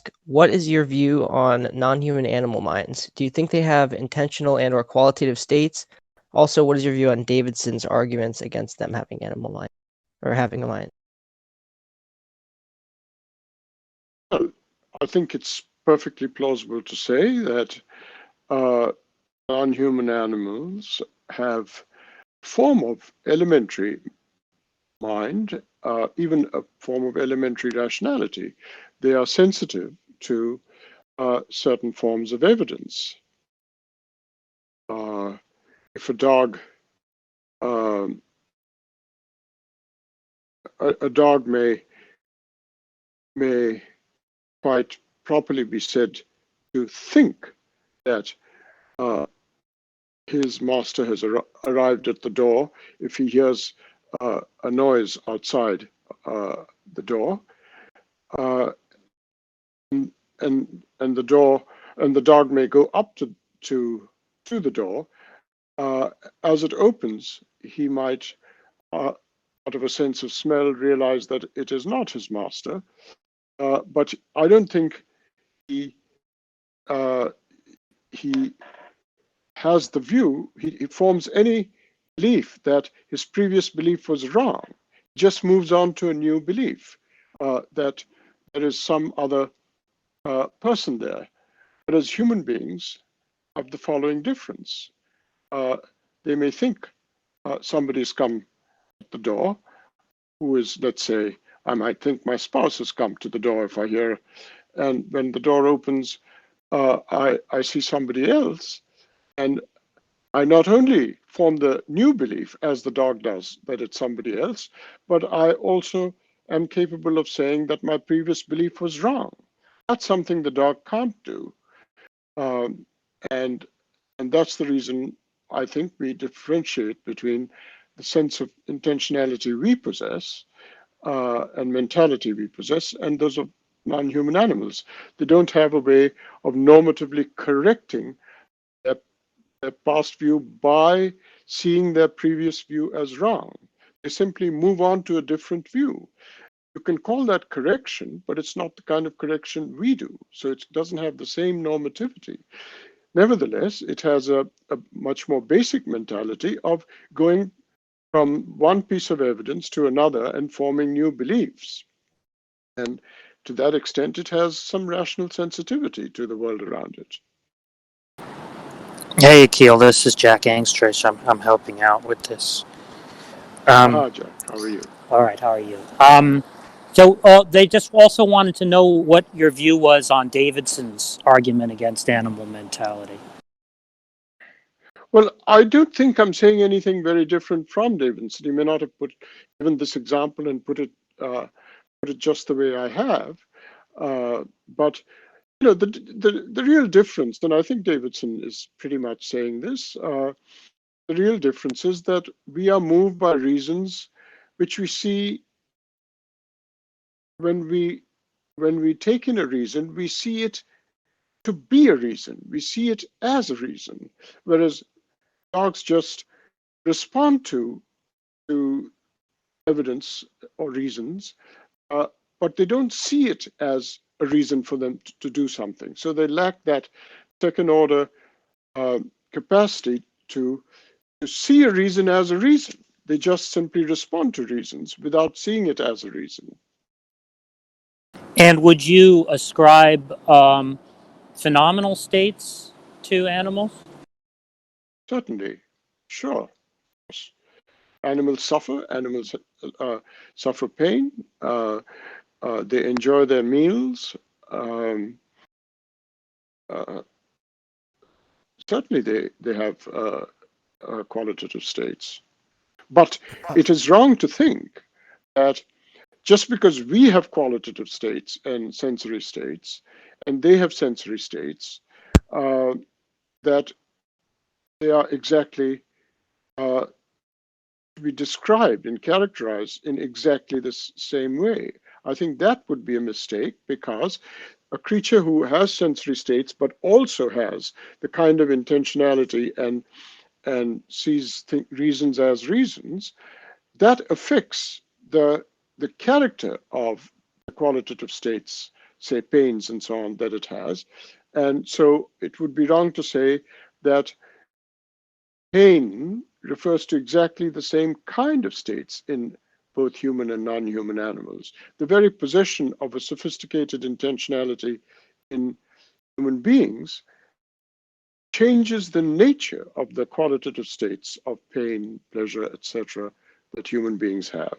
ask, what is your view on non-human animal minds? Do you think they have intentional and or qualitative states? Also, what is your view on Davidson's arguments against them having animal mind or having a mind? Well, I think it's perfectly plausible to say that non-human animals have a form of elementary mind, even a form of elementary rationality. They are sensitive to certain forms of evidence. If a dog, um, a dog may quite properly be said to think that his master has arrived at the door if he hears a noise outside the door, and the dog may go up to the door. As it opens, he might, out of a sense of smell, realize that it is not his master. But I don't think he has the view, he forms any belief that his previous belief was wrong. He just moves on to a new belief that there is some other person there. But as human beings have the following difference. They may think somebody's come at the door, who is, let's say, I might think my spouse has come to the door if I hear, and when the door opens, I see somebody else, and I not only form the new belief, as the dog does, that it's somebody else, but I also am capable of saying that my previous belief was wrong. That's something the dog can't do. Um, and that's the reason I think we differentiate between the sense of intentionality we possess and mentality we possess and those of non-human animals. They don't have a way of normatively correcting their past view by seeing their previous view as wrong. They simply move on to a different view. You can call that correction, but it's not the kind of correction we do. So it doesn't have the same normativity. Nevertheless, it has a much more basic mentality of going from one piece of evidence to another and forming new beliefs. And to that extent, it has some rational sensitivity to the world around it. Hey, Akeel, this is Jack Angstrace. I'm helping out with this. Jack, how are you? All right, how are you? They just also wanted to know what your view was on Davidson's argument against animal mentality. Well, I don't think I'm saying anything very different from Davidson. He may not have given this example and put it just the way I have, but the real difference, and I think Davidson is pretty much saying this. The real difference is that we are moved by reasons which we see when we take in a reason, we see it to be a reason. We see it as a reason, whereas dogs just respond to evidence or reasons, but they don't see it as a reason for them to do something. So they lack that second order capacity to see a reason as a reason. They just simply respond to reasons without seeing it as a reason. And would you ascribe phenomenal states to animals? Certainly, sure. Animals suffer. Animals suffer pain. They enjoy their meals. Certainly, they have qualitative states. But it is wrong to think that just because we have qualitative states and sensory states, and they have sensory states, that they are exactly to be described and characterized in exactly the same way. I think that would be a mistake, because a creature who has sensory states but also has the kind of intentionality and sees reasons as reasons, that affects the character of the qualitative states say, pains and so on that it has. And so it would be wrong to say that pain refers to exactly the same kind of states in both human and non-human animals. The very possession of a sophisticated intentionality in human beings changes the nature of the qualitative states of pain, pleasure, etc., that human beings have.